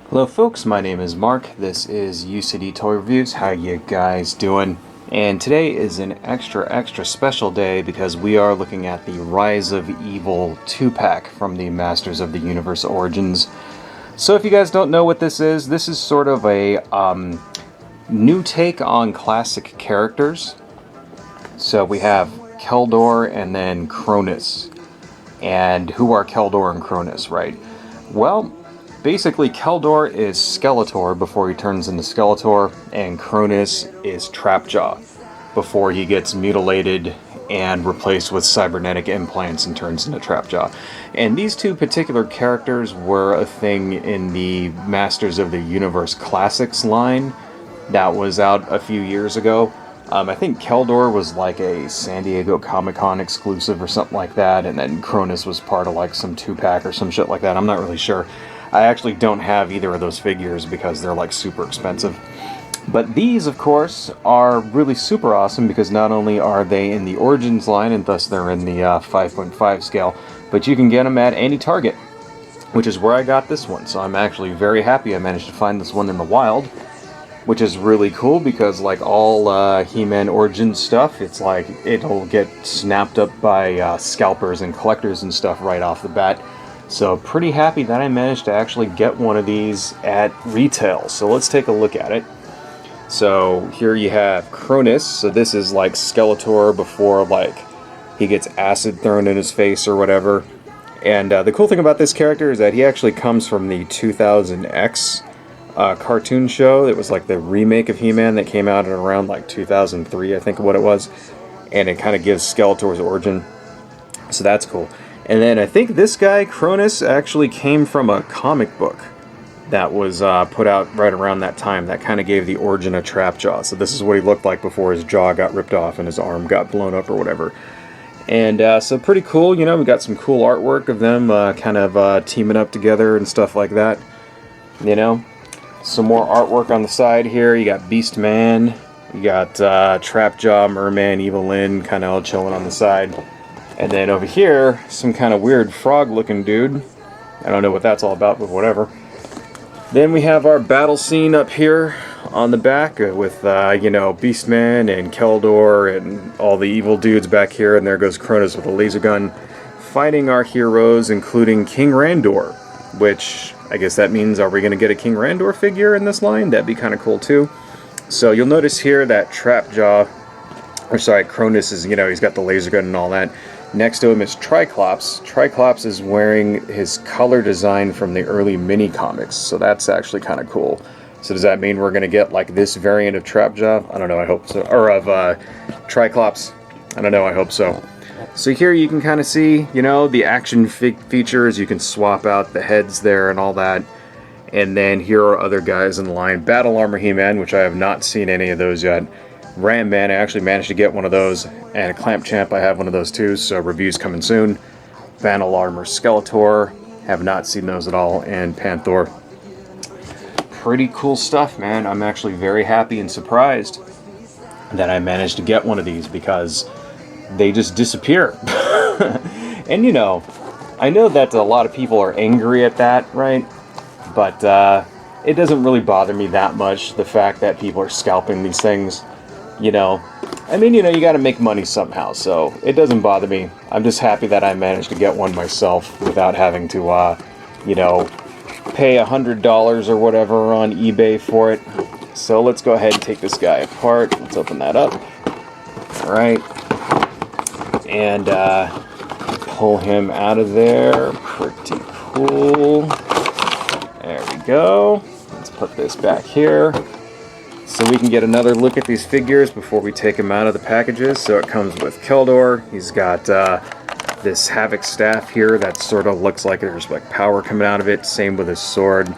Hello folks, my name is Mark. This is UCD Toy Reviews. How you guys doing? And today is an extra special day because we are looking at the Rise of Evil 2-pack from the Masters of the Universe Origins. So if you guys don't know what this is sort of a new take on classic characters. So we have Keldor and then Kronis. And who are Keldor and Kronis, right? Well, basically, Keldor is Skeletor before he turns into Skeletor, and Kronis is Trapjaw before he gets mutilated and replaced with cybernetic implants and turns into Trapjaw. And these two particular characters were a thing in the Masters of the Universe Classics line that was out a few years ago. I think Keldor was like a San Diego Comic-Con exclusive or something like that, and then Kronis was part of like some 2-pack or some shit like that. I'm not really sure. I actually don't have either of those figures because they're like super expensive. But these, of course, are really super awesome because not only are they in the Origins line, and thus they're in the 5.5 scale, but you can get them at any Target, which is where I got this one. So I'm actually very happy I managed to find this one in the wild, which is really cool because like all He-Man Origins stuff, it's like it'll get snapped up by scalpers and collectors and stuff right off the bat. So pretty happy that I managed to actually get one of these at retail. So let's take a look at it. So here you have Kronis. So this is like Skeletor before like he gets acid thrown in his face or whatever. And the cool thing about this character is that he actually comes from the 2000X cartoon show. It was like the remake of He-Man that came out in around like 2003, I think what it was. And it kind of gives Skeletor's origin. So that's cool. And then I think this guy, Kronis, actually came from a comic book that was put out right around that time. That kind of gave the origin of Trapjaw. So this is what he looked like before his jaw got ripped off and his arm got blown up or whatever. And so pretty cool, you know, we got some cool artwork of them kind of teaming up together and stuff like that, you know. Some more artwork on the side here. You got Beast Man, you got Trapjaw, Merman, Evil Lyn, kind of all chilling on the side. And then over here, some kind of weird frog-looking dude. I don't know what that's all about, but whatever. Then we have our battle scene up here on the back with, you know, Beastman and Keldor and all the evil dudes back here. And there goes Kronis with a laser gun fighting our heroes, including King Randor, which I guess that means, are we going to get a King Randor figure in this line? That'd be kind of cool too. So you'll notice here that Kronis is, you know, he's got the laser gun and all that. Next to him is Triclops. Triclops is wearing his color design from the early mini comics, so that's actually kind of cool. So does that mean we're going to get like this variant of Trapjaw? I don't know, I hope so. Or of Triclops. I don't know, I hope so. So here you can kind of see, you know, the action features. You can swap out the heads there and all that. And then here are other guys in the line. Battle Armor He-Man, which I have not seen any of those yet. Ram Man, I actually managed to get one of those. And Clamp Champ, I have one of those too, so reviews coming soon. Battle Armor Skeletor, have not seen those at all. And Panther. Pretty cool stuff, man. I'm actually very happy and surprised that I managed to get one of these because they just disappear. And you know, I know that a lot of people are angry at that, right? But it doesn't really bother me that much, the fact that people are scalping these things. You know, I mean, you know, you gotta make money somehow, so it doesn't bother me. I'm just happy that I managed to get one myself without having to, you know, pay $100 or whatever on eBay for it. So let's go ahead and take this guy apart. Let's open that up. Alright. And pull him out of there. Pretty cool. There we go. Let's put this back here so we can get another look at these figures before we take them out of the packages. So it comes with Keldor. He's got this Havoc staff here that sort of looks like there's like power coming out of it. Same with his sword.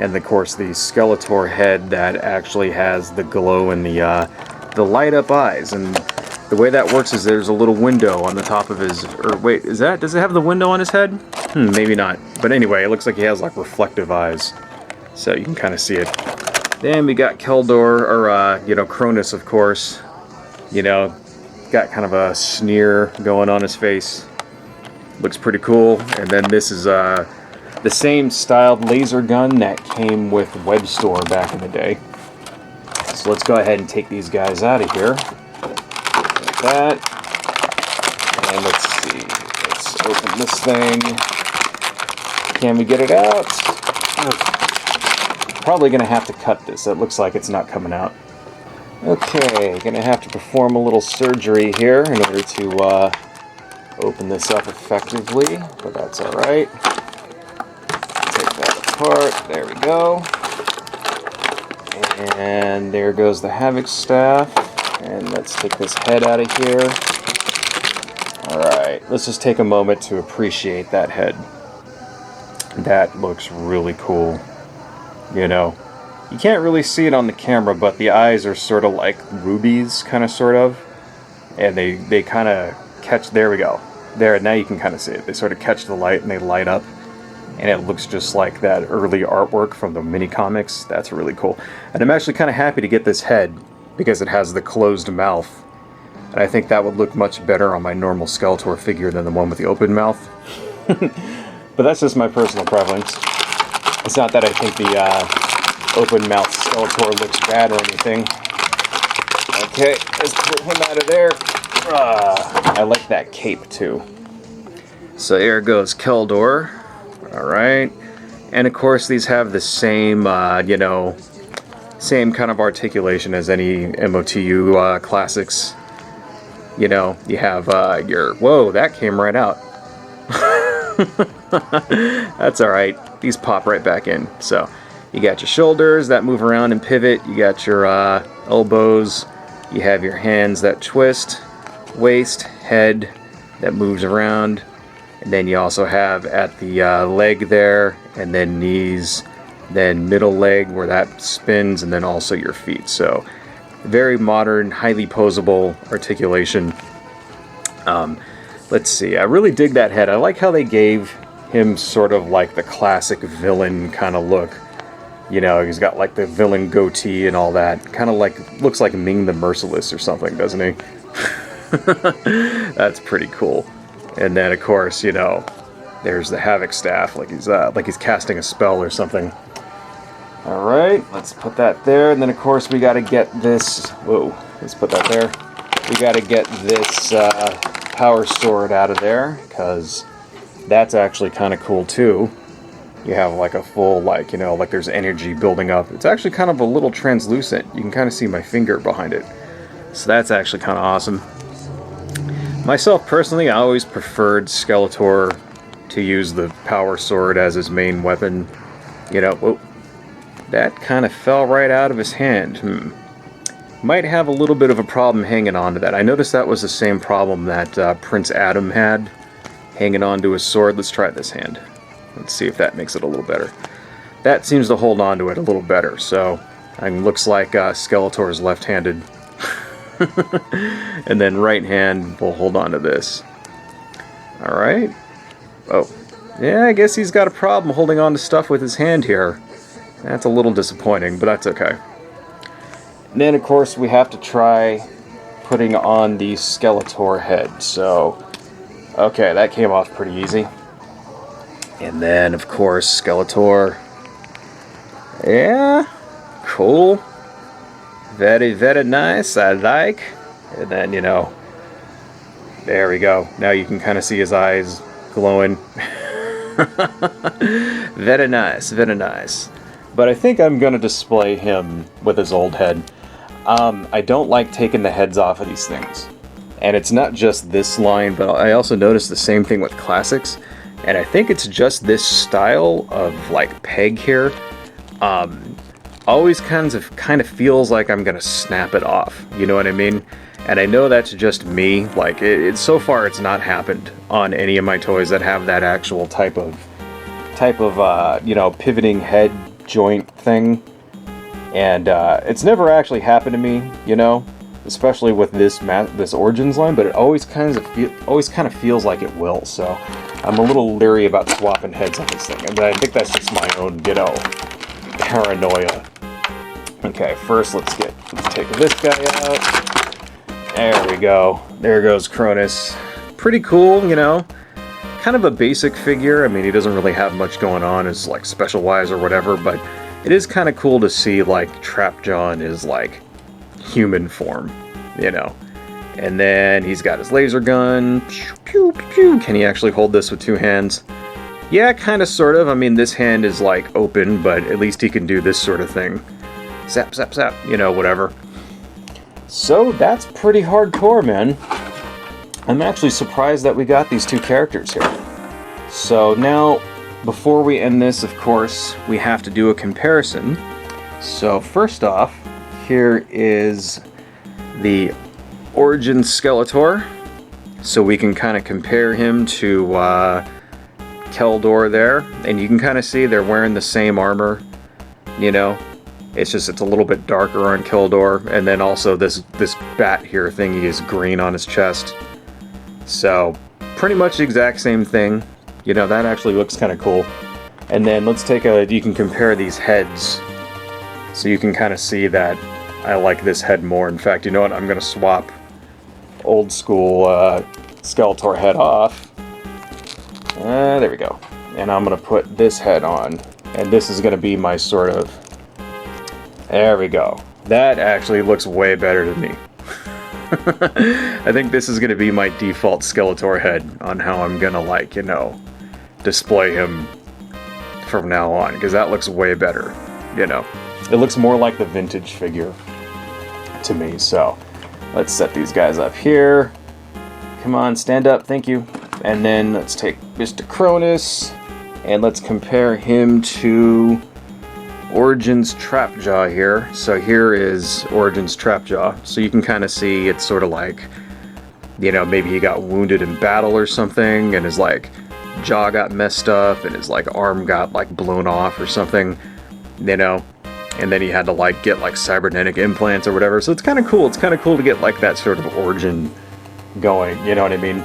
And of course the Skeletor head that actually has the glow and the light up eyes. And the way that works is there's a little window on the top of his, or wait, does it have the window on his head? Maybe not. But anyway, it looks like he has like reflective eyes. So you can kind of see it. Then we got Keldor, or, you know, Kronis, of course. You know, got kind of a sneer going on his face. Looks pretty cool. And then this is the same styled laser gun that came with Web Store back in the day. So let's go ahead and take these guys out of here. Like that. And let's see. Let's open this thing. Can we get it out? Probably going to have to cut this. It looks like it's not coming out. Okay, going to have to perform a little surgery here in order to open this up effectively, but that's alright. Take that apart. There we go. And there goes the Havoc staff. And let's take this head out of here. Alright, let's just take a moment to appreciate that head. That looks really cool. You know, you can't really see it on the camera, but the eyes are sort of like rubies, kind of, sort of. And they kind of catch, there we go. There, now you can kind of see it. They sort of catch the light and they light up. And it looks just like that early artwork from the mini comics. That's really cool. And I'm actually kind of happy to get this head because it has the closed mouth. And I think that would look much better on my normal Skeletor figure than the one with the open mouth. But that's just my personal preference. It's not that I think the open mouth Skeletor looks bad or anything. Okay, let's put him out of there. I like that cape too. So here goes Keldor. Alright. And of course these have the same, you know, same kind of articulation as any MOTU classics. You know, you have your... Whoa, that came right out. That's alright. These pop right back in. So, you got your shoulders that move around and pivot. You got your elbows. You have your hands that twist. Waist, head that moves around. And then you also have at the leg there, and then knees, then middle leg where that spins, and then also your feet. So, very modern, highly posable articulation. Let's see, I really dig that head. I like how they gave him sort of like the classic villain kind of look. You know, he's got like the villain goatee and all that. Kind of like, looks like Ming the Merciless or something, doesn't he? That's pretty cool. And then, of course, you know, there's the Havoc staff, like he's casting a spell or something. All right, let's put that there. And then, of course, we got to get this. Whoa, let's put that there. We got to get this power sword out of there because that's actually kind of cool too. You have like a full, like, you know, like there's energy building up. It's actually kind of a little translucent. You can kind of see my finger behind it. So that's actually kind of awesome. Myself, personally, I always preferred Skeletor to use the power sword as his main weapon. You know, whoa, that kind of fell right out of his hand. Might have a little bit of a problem hanging on to that. I noticed that was the same problem that Prince Adam had, hanging on to his sword. Let's try this hand. Let's see if that makes it a little better. That seems to hold on to it a little better, so it looks like Skeletor's left-handed. And then right hand will hold on to this. Alright. Oh. Yeah, I guess he's got a problem holding on to stuff with his hand here. That's a little disappointing, but that's okay. And then, of course, we have to try putting on the Skeletor head. So, okay, that came off pretty easy. And then, of course, Skeletor. Yeah, cool. Very, very nice, I like. And then, you know, there we go. Now you can kind of see his eyes glowing. Very nice, very nice. But I think I'm going to display him with his old head. I don't like taking the heads off of these things. And it's not just this line, but I also noticed the same thing with classics. And I think it's just this style of, like, peg here. Always kind of feels like I'm going to snap it off. You know what I mean? And I know that's just me. Like, so far it's not happened on any of my toys that have that actual type of you know, pivoting head joint thing. And it's never actually happened to me, you know, especially with this Origins line, but it always kind of feels like it will. So I'm a little leery about swapping heads on this thing, but I think that's just my own, you know, paranoia. Okay, first let's take this guy out. There we go. There goes Kronis. Pretty cool, you know. kind of a basic figure. I mean, he doesn't really have much going on as like special wise or whatever, but it is kind of cool to see like Trapjaw in his like human form, you know. And then he's got his laser gun. Pew, pew, pew. Can he actually hold this with two hands? Yeah, kind of, sort of. I mean, this hand is like open, but at least he can do this sort of thing. Zap, zap, zap, you know, whatever. So that's pretty hardcore, man. I'm actually surprised that we got these two characters here. So now, before we end this, of course, we have to do a comparison. So first off, here is the Origin Skeletor. So we can kind of compare him to Keldor there. And you can kind of see they're wearing the same armor, you know. It's just, it's a little bit darker on Keldor. And then also this bat here thingy is green on his chest. So, pretty much the exact same thing. You know, that actually looks kind of cool. And then let's take you can compare these heads. So you can kind of see that I like this head more. In fact, you know what? I'm going to swap old school Skeletor head off. There we go. And I'm going to put this head on. And this is going to be my sort of... There we go. That actually looks way better to me. I think this is going to be my default Skeletor head on how I'm going to, like, you know, display him from now on, because that looks way better, you know. It looks more like the vintage figure to me, so let's set these guys up here. Come on, stand up, thank you. And then let's take Mr. Kronis, and let's compare him to Origin's Trapjaw here. So here is Origin's Trapjaw. So you can kind of see it's sort of like, you know, maybe he got wounded in battle or something, and his like jaw got messed up, and his like arm got like blown off or something, you know, and then he had to like get like cybernetic implants or whatever. So it's kind of cool. It's kind of cool to get like that sort of origin going, you know what I mean?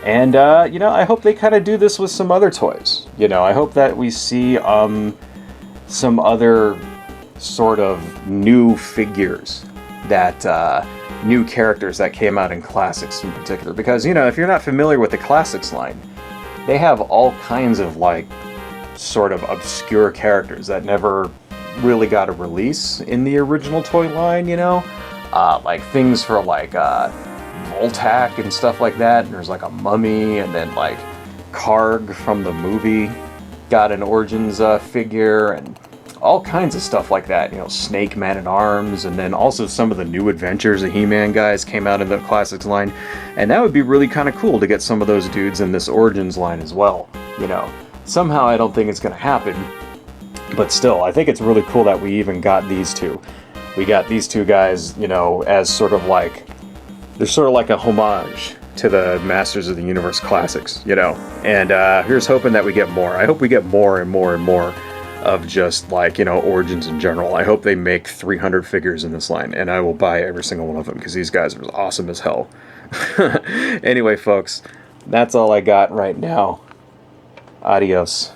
And, you know, I hope they kind of do this with some other toys. You know, I hope that we see some other sort of new figures that, new characters that came out in Classics in particular. Because, you know, if you're not familiar with the Classics line, they have all kinds of, like, sort of obscure characters that never really got a release in the original toy line, you know? Like, things for, like, Voltac and stuff like that, and there's like a mummy, and then like Karg from the movie got an Origins figure, and all kinds of stuff like that, you know, Snake Man-at-Arms, and then also some of the new Adventures of He-Man guys came out in the Classics line, and that would be really kind of cool to get some of those dudes in this Origins line as well, you know. Somehow I don't think it's going to happen, but still, I think it's really cool that we even got these two. We got these two guys, you know, as sort of like, they're sort of like a homage to the Masters of the Universe classics, you know. And here's hoping that we get more. I hope we get more and more and more of just, like, you know, Origins in general. I hope they make 300 figures in this line, and I will buy every single one of them, because these guys are awesome as hell. Anyway, folks, that's all I got right now. Adios.